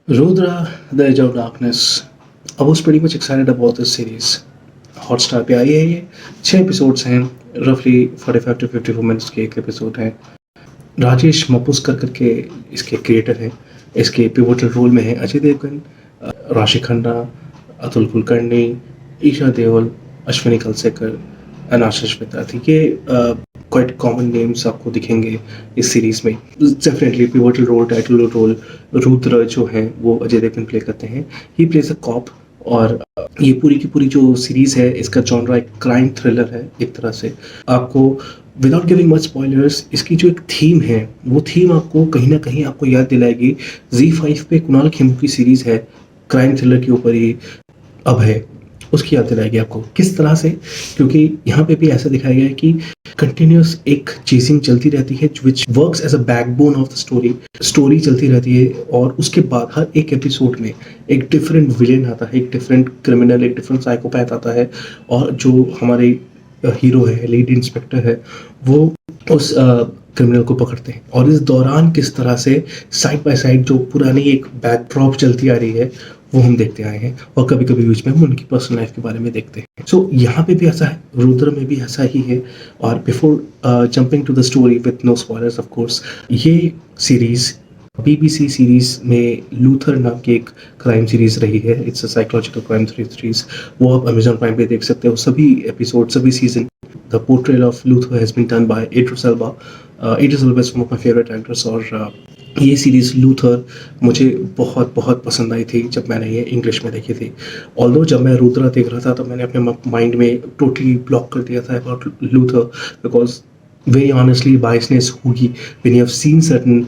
Rudra, The Edge of Darkness. I was pretty much excited about this series. Hotstar पे आई है ये 6 episodes हैं, रफली 45 to 54 मिनट्स के एक एपिसोड है। राजेश मपुस्कर करके इसके क्रिएटर हैं। इसके पिवोटल रोल में है अजय देवगन, राशि खन्ना, अतुल कुलकर्णी, ईशा देओल, अश्विनी कलसेकर एंड आशीष मित्रा। ये क्वाइट कॉमन नेम्स आपको दिखेंगे इस सीरीज में। Definitely pivotal role, title role Rudra जो है वो अजय देवगन प्ले करते हैं। ही प्लेज अ कॉप और ये पूरी की पूरी जो सीरीज है इसका जॉनरा एक क्राइम थ्रिलर है एक तरह से। आपको विदाउट गिविंग मच स्पॉयलर्स इसकी जो एक थीम है वो थीम आपको कहीं ना कहीं आपको याद दिलाएगी Z5 पे कुणाल खेमू की सीरीज है क्राइम थ्रिलर के ऊपर ही अब है, उसकी याद दिलाएगी आपको। किस तरह से? क्योंकि यहाँ पे भी ऐसा दिखाया गया है कि कंटिन्यूस एक चेसिंग चलती रहती है which works as a backbone of the story चलती रहती है और उसके बाद हर एक एपिसोड में एक डिफरेंट विलेन आता है, एक डिफरेंट क्रिमिनल, एक डिफरेंट साइकोपैथ आता है और जो हमारे हीरो है, लीड इंस्पेक्टर है, वो उस क्रिमिनल को पकड़ते हैं। और इस दौरान किस तरह से साइड बाय साइड जो पुरानी एक बैकड्रॉप चलती आ रही है वो हम देखते आए हैं और कभी कभी बीच में हम उनकी पर्सनल लाइफ के बारे में देखते हैं। सो यहाँ पे भी ऐसा है, रुद्र में भी ऐसा ही है। और before jumping to the story with no spoilers of course, ये सीरीज BBC सीरीज में लूथर नाम की एक क्राइम सीरीज रही है। It's a psychological crime series. वो आप अमेजॉन प्राइम पे देख सकते हो। सभी एपिसोड, सभी season. The portrayal of Luther has been done by Idris Elba. Idris Elba is one of my favourite actors और ये सीरीज़ लूथर मुझे बहुत बहुत पसंद आई थी जब मैंने ये इंग्लिश में देखी थी। ऑल्दो जब मैं रुद्रा देख रहा था तो मैंने अपने माइंड में टोटली ब्लॉक कर दिया था about Luther, because very honestly biasness होगी when you have seen certain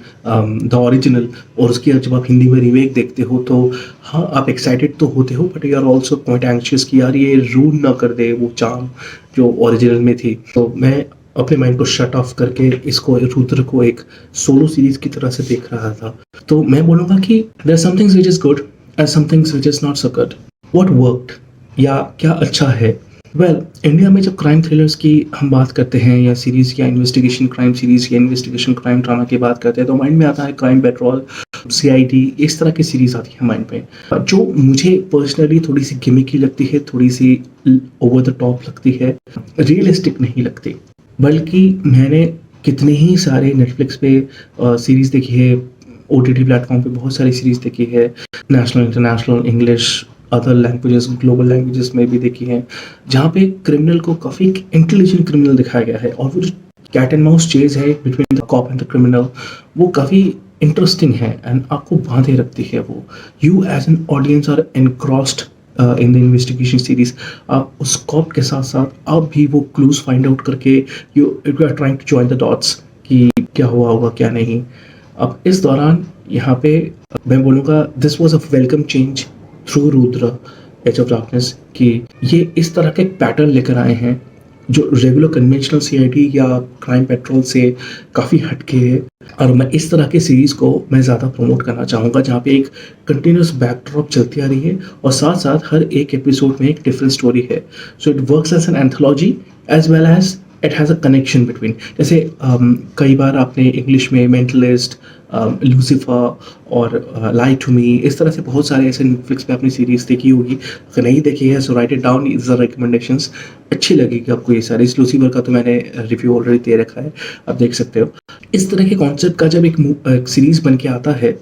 the original और उसकी जब आप हिंदी में रीमेक देखते हो तो हाँ आप एक्साइटेड तो होते हो but you are also quite anxious कि यार ये रून ना कर दे वो चार्म जो ओरिजिनल में थी। तो मैं अपने माइंड को शट ऑफ करके इसको रुद्र को एक सोलो सीरीज की तरह से देख रहा था। तो मैं बोलूँगा कि there are some things which is good and some things which is not so good. What worked या क्या अच्छा है? वेल, इंडिया में जब क्राइम थ्रिलर्स की हम बात करते हैं या सीरीज या इन्वेस्टिगेशन क्राइम सीरीज या इन्वेस्टिगेशन क्राइम ड्रामा की बात करते हैं तो माइंड में आता है क्राइम पेट्रोल, CID, इस तरह की सीरीज आती है माइंड पे, जो मुझे पर्सनली थोड़ी सी गिमिकी लगती है, थोड़ी सी ओवर द टॉप लगती है, रियलिस्टिक नहीं लगती। बल्कि मैंने कितने ही सारे नेटफ्लिक्स पे सीरीज़ देखी है, OTT प्लेटफॉर्म पे बहुत सारी सीरीज़ देखी है, national, international, English, other languages, global languages में भी देखी है, जहाँ पे क्रिमिनल को काफ़ी इंटेलिजेंट क्रिमिनल दिखाया गया है और वो जो कैट एंड माउस चेज है between the cop and the criminal वो काफ़ी इंटरेस्टिंग है एंड आपको बांधे रखती है। वो you as an audience are engrossed in the investigation series. आप उस कॉप के साथ साथ आप भी वो क्लूज फाइंड आउट करके you are trying to join the dots कि क्या हुआ होगा क्या नहीं। अब इस दौरान यहाँ पे मैं बोलूँगा this was a welcome change through Rudra edge of darkness कि ये इस तरह का एक पैटर्न लेकर आए हैं जो रेगुलर कन्वेंशनल CID या क्राइम पेट्रोल से काफ़ी हटके है। और मैं इस तरह के सीरीज़ को मैं ज़्यादा प्रमोट करना चाहूँगा जहाँ पे एक कंटिन्यूस बैकड्रॉप चलती आ रही है और साथ साथ हर एक एपिसोड में एक डिफरेंट स्टोरी है। So it works as an anthology as well as it has a connection between. जैसे कई बार आपने इंग्लिश में मेंटलिस्ट, लूसीफर और लाई टू मी, इस तरह से बहुत सारे ऐसे नेटफ्लिक्स पे अपनी सीरीज़ देखी होगी। अगर नहीं देखी है so write it down, is the recommendations. अच्छी लगेगी आपको ये सारी। लूसीफर का तो मैंने रिव्यू ऑलरेडी दे रखा है, आप देख सकते हो। इस तरह के कॉन्सेप्ट का जब एक सीरीज़ बन के आता है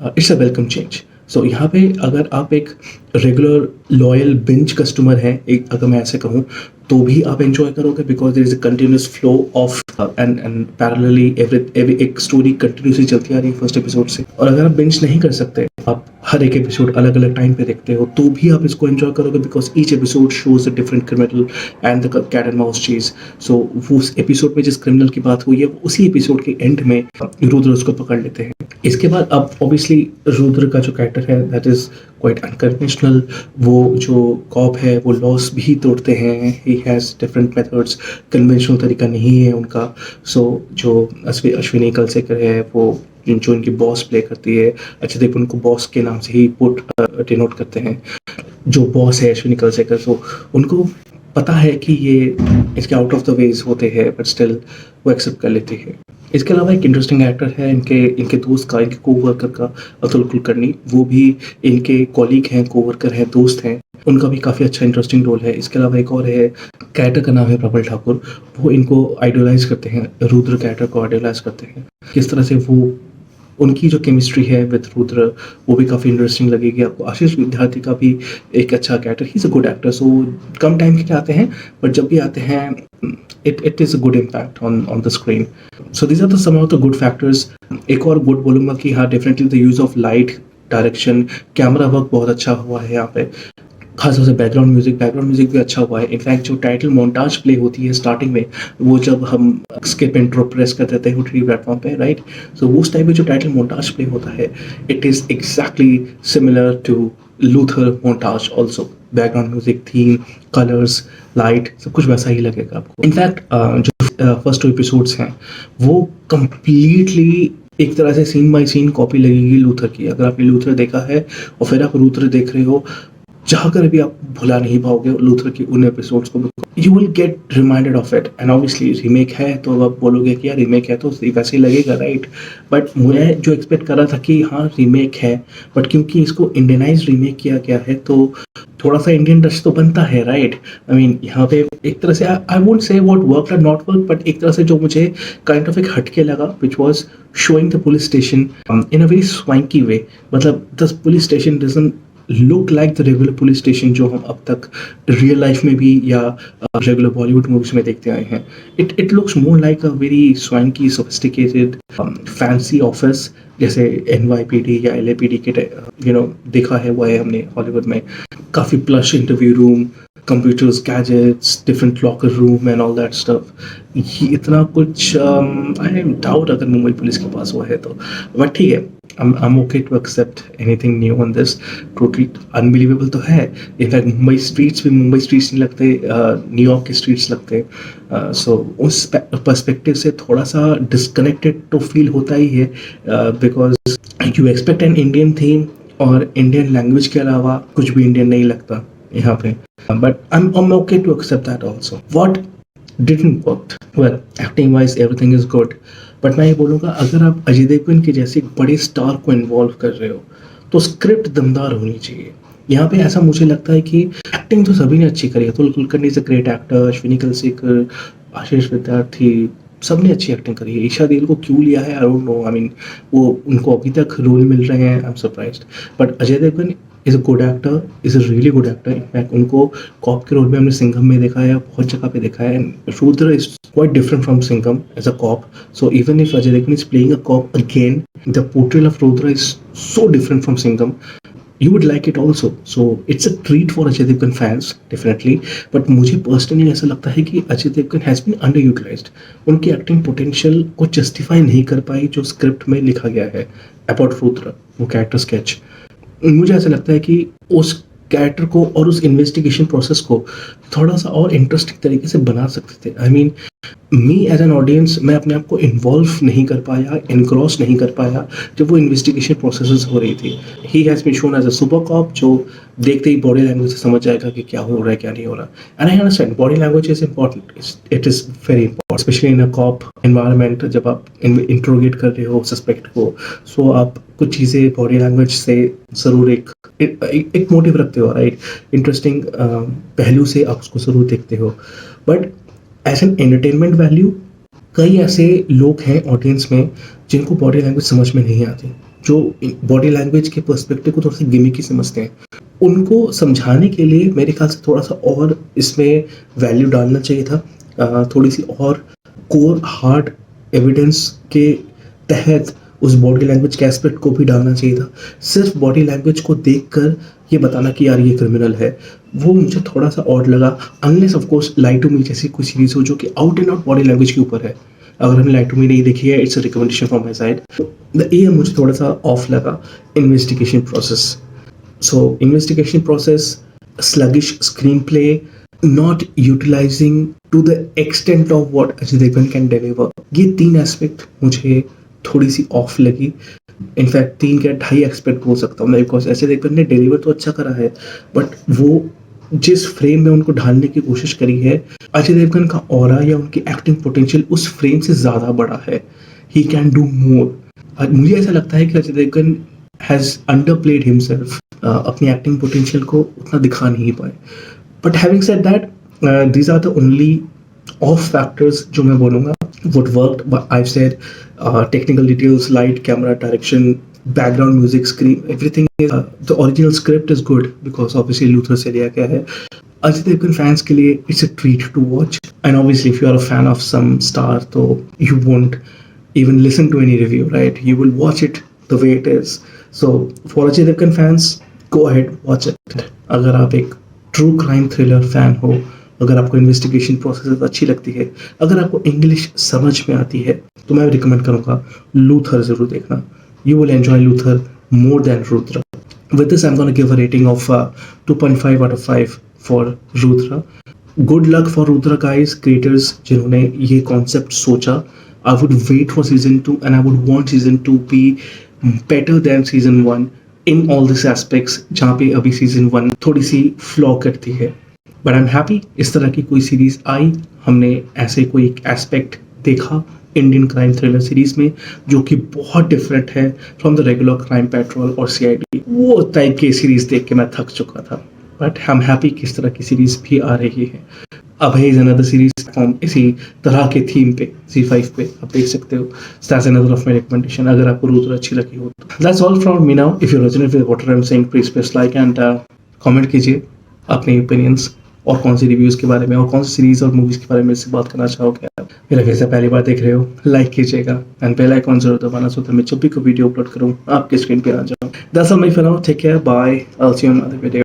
इट्स अ वेलकम चेंज। सो यहाँ पे अगर आप एक रेगुलर लॉयल बिंज कस्टमर हैं, एक अगर मैं ऐसे कहूँ, तो भी आप एंजॉय करोगे because there is a continuous flow of and parallelly every एक स्टोरी कंटिन्यूसली चलती आ रही है फर्स्ट एपिसोड से। और अगर आप बिंज नहीं कर सकते, आप हर एक एपिसोड अलग अलग टाइम पे देखते हो, तो भी आप इसको एंजॉय करोगे because each episode shows a different criminal and the cat and mouse chase. So वो उस एपिसोड में जिस क्रिमिनल की बात हुई है उसी एपिसोड के एंड में रुद्र उसको पकड़ लेते हैं। इसके बाद अब ऑब्वियसली रुद्र का जो कैरेक्टर है दैट इज क्वाइट अनकन्वेंशनल। वो जो कॉप है वो लॉस भी तोड़ते हैं, he has different methods, conventional तरीका नहीं है उनका। सो जो अश्विनी कलसेकर है वो जो इनकी बॉस प्ले करती है, अच्छे देव उनको बॉस के नाम से ही पुट डिनोट करते हैं। जो बॉस है अश्विनी कलसेकर, सो उनको पता है कि ये इसके आउट ऑफ द वेज होते हैं बट स्टिल वो एक्सेप्ट कर लेती है। इसके अलावा एक इंटरेस्टिंग एक्टर है इनके इनके दोस्त का, इनके कोवर्कर का, अतुल कुलकर्णी। वो भी इनके कॉलीग हैं, कोवर्कर हैं, दोस्त हैं। उनका भी काफ़ी अच्छा इंटरेस्टिंग रोल है। इसके अलावा एक और है, कैरेक्टर का नाम है प्रबल ठाकुर। वो इनको आइडलाइज करते हैं, रुद्र कैरेक्टर को आइडलाइज करते हैं। किस तरह से वो उनकी जो केमिस्ट्री है विद रुद्र वो भी काफ़ी इंटरेस्टिंग लगेगी आपको। आशीष विद्यार्थी का भी एक अच्छा character, he is a good actor. So come time के लिए आते हैं, बट जब भी आते हैं it is a good impact on the screen. So these are the some of the good factors. एक और गुड बोलूँगा कि हाँ, definitely the use of light, direction, camera work बहुत अच्छा हुआ है यहाँ पे। खासतौर से बैकग्राउंड म्यूजिक भी अच्छा हुआ है। इनफैक्ट जो टाइटल मोन्टाज प्ले होती है स्टार्टिंग में, वो जब हम स्किप इंट्रो प्रेस कर देते हैं OTT प्लेटफॉर्म पे, राइट, सो उस टाइम में जो टाइटल मोन्टाज प्ले होता है, it is exactly similar to Luther montage also. Background music, theme, colours, light, सब कुछ वैसा ही लगेगा आपको। इनफैक्ट जो फर्स्ट 2 एपिसोड्स हैं वो कंप्लीटली एक तरह से सीन बाय सीन कॉपी लगेगी लूथर की। अगर आपने लूथर देखा है और फिर आप लूथर देख रहे हो, जहाँ कर भी आप भुला नहीं पाओगे लूथर की उन एपिसोड्स को। You will get reminded of it. And obviously remake है तो आप बोलोगे कि यार रीमेक है तो वैसे ही लगेगा, राइट। बट मैं जो एक्सपेक्ट कर रहा था कि हाँ रीमेक है, बट क्योंकि इसको इंडियनाइज रीमेक किया गया है तो थोड़ा सा इंडियन टच तो बनता है, राइट। आई मीन यहाँ पे एक तरह से I won't say what work और नॉट वर्क, बट एक तरह से जो मुझे काइंड ऑफ एक हटके लगा, which was showing the police station in a very swanky way. मतलब the police station doesn't look like the regular police station जो हम अब तक रियल लाइफ में भी या रेगुलर बॉलीवुड मूवीज में देखते आए हैं। It looks more like a very swanky, sophisticated, fancy office, जैसे NYPD या LAPD के देखा है वो है हमने हॉलीवुड में। काफ़ी plush interview room, computers, gadgets, different locker room and all that stuff. ये इतना कुछ आई डाउट अगर मुंबई पुलिस के पास वो है तो, बट ठीक है, I'm okay to accept anything new on this. Totally unbelievable तो है। इनफैक्ट मुंबई स्ट्रीट्स भी मुंबई स्ट्रीट्स नहीं लगते, न्यूयॉर्क के स्ट्रीट्स लगते। सो उस पर्सपेक्टिव से थोड़ा सा डिस्कनेक्टेड तो फील होता ही है, because you expect an Indian theme और इंडियन लैंग्वेज के अलावा कुछ भी इंडियन नहीं लगता यहाँ पे। But I'm okay to accept that also. What didn't work? Well, acting wise everything is good. But मैं ये बोलूँगा, अगर आप अजय देवगन के जैसे एक बड़े स्टार को इन्वॉल्व कर रहे हो तो स्क्रिप्ट दमदार होनी चाहिए। यहाँ पे ऐसा मुझे लगता है कि एक्टिंग तो सभी ने अच्छी करी है। Atul Kulkarni is a great actor, Ashwini Kalsekar, Ashish Vidyarthi, सबने अच्छी एक्टिंग करी है। ईशा देओल को क्यों लिया है I don't know. I mean वो उनको अभी तक रोल मिल रहे हैं, I am surprised. But Ajay Devgan is a good actor, is a really good actor. In fact उनको कॉप के रोल में हमने सिंघम में देखा है, बहुत जगह पे देखा है। Rudra is quite different from Singham as a cop. So even if Ajay Devgn is playing a cop again, the portrayal of Rudra is so different from Singham. You would like it also. So it's a treat for Ajay Devgn fans, definitely. But मुझे personally ऐसा लगता है कि Ajay Devgan has been underutilized. उनकी acting potential को justify नहीं कर पाई जो स्क्रिप्ट में लिखा गया है अबाउट रुद्र, वो कैरेक्टर स्केच। मुझे ऐसा लगता है कि उस कैरेक्टर को और उस इन्वेस्टिगेशन प्रोसेस को थोड़ा सा और इंटरेस्टिंग तरीके से बना सकते थे। I mean me as an audience, मैं अपने आप को इन्वॉल्व नहीं कर पाया, एनक्रॉस नहीं कर पाया जब वो इन्वेस्टिगेशन प्रोसेस हो रही थी। He has been shown as a super cop जो देखते ही बॉडी लैंग्वेज से समझ जाएगा कि क्या हो रहा है क्या नहीं हो रहा। And I understand body language is important, it is very important, specially in a cop environment. जब आप इंट्रोगेट कर रहे हो सस्पेक्ट को, सो आप कुछ चीज़ें बॉडी लैंग्वेज से ज़रूर एक मोटिव रखते हो, राइट। इंटरेस्टिंग पहलू से आप उसको ज़रूर देखते हो। But as an entertainment value, कई ऐसे लोग हैं ऑडियंस में जिनको बॉडी लैंग्वेज समझ में नहीं आती, जो बॉडी लैंग्वेज के पर्सपेक्टिव को थोड़ा सा गिमिकी समझते हैं। उनको समझाने के लिए मेरे ख्याल से थोड़ा सा और इसमें वैल्यू डालना चाहिए था। थोड़ी सी और कोर हार्ड एविडेंस के तहत उस बॉडी लैंग्वेज के एस्पेक्ट को भी डालना चाहिए था। सिर्फ बॉडी लैंग्वेज को देखकर ये बताना कि यार ये क्रिमिनल है, वो मुझे थोड़ा सा ऑड लगा। Unless of course lie to me जैसी कोई सीरीज हो जो कि out and out body language के ऊपर है। अगर हमने लाई टू मी नहीं देखी है, it's a recommendation from my side. ये मुझे थोड़ा सा ऑफ लगा investigation process. So investigation process, sluggish screenplay, not utilizing to the extent of what Ajay Devgn can deliver, ये 3 एस्पेक्ट मुझे थोड़ी सी ऑफ लगी। इनफैक्ट 3 क्या 2.5 एक्सपेक्ट बोल सकता हूँ मैं, बिकॉज अजय देवगन ने डिलीवर तो अच्छा करा है, बट वो जिस फ्रेम में उनको ढालने की कोशिश करी है, अजय देवगन का ऑरा या उनकी एक्टिंग पोटेंशियल उस फ्रेम से ज़्यादा बड़ा है। He can do more. मुझे ऐसा लगता है कि Ajay Devgan has underplayed himself, अपनी एक्टिंग पोटेंशियल को उतना दिखा नहीं पाए। But having said that, these are the only of factors जो मैं बोलूँगा what worked. But I've said technical details, light, camera, direction, background music, screen, everything is the original script is good because obviously Luther से लिया गया है। Ajay Devgan fans के लिए it's a treat to watch, and obviously if you are a fan of some star तो you won't even listen to any review, right? You will watch it the way it is. So for Ajay Devgan fans, go ahead, watch it. अगर आप एक true crime thriller fan हो, अगर आपको investigation process अच्छी लगती है, अगर आपको इंग्लिश समझ में आती है, तो मैं रिकमेंड करूँगा लूथर ज़रूर देखना। You will enjoy Luther more than Rudra. With this, I'm going to give a rating of 2.5 out of 5 for Rudra. Good luck for Rudra guys, creators जिन्होंने ये concept सोचा। I would wait for season 2 and I would want season 2 be better than season 1 in all these aspects, जहाँ पे अभी season 1 थोड़ी सी flaw करती है। But I am happy इस तरह की कोई सीरीज़ आई, हमने ऐसे कोई एक एस्पेक्ट देखा इंडियन क्राइम थ्रिलर सीरीज़ में जो कि बहुत डिफरेंट है from the regular crime petrol और CID। वो टाइप की सीरीज़ देख के मैं थक चुका था, बट आई एम हैप्पी कि इस तरह की सीरीज़ भी आ रही है। अब है इज अनदर सीरीज फॉर्म इसी तरह के थीम पे Z5 पे आप देख सकते हो। That's another of my recommendation अगर आपको रुद्र अच्छी लगी हो तो। That's all from me now. If you resonate with what I am saying, please press like and comment कीजिए अपने ओपिनियंस और कौन सी रिव्यूज़ के बारे में और कौन सी सीरीज़ और मूवीज़ के बारे में इससे बात करना चाहोगे आप। मेरा वैसे पहली बार देख रहे हो, लाइक कीजिएगा एंड बेल आइकॉन जरूर दबाना सो मैं जब भी कोई वीडियो अपलोड करूँ आपके स्क्रीन पे आ जाऊँ। That's all my for now, take care, bye, I will see you in another video.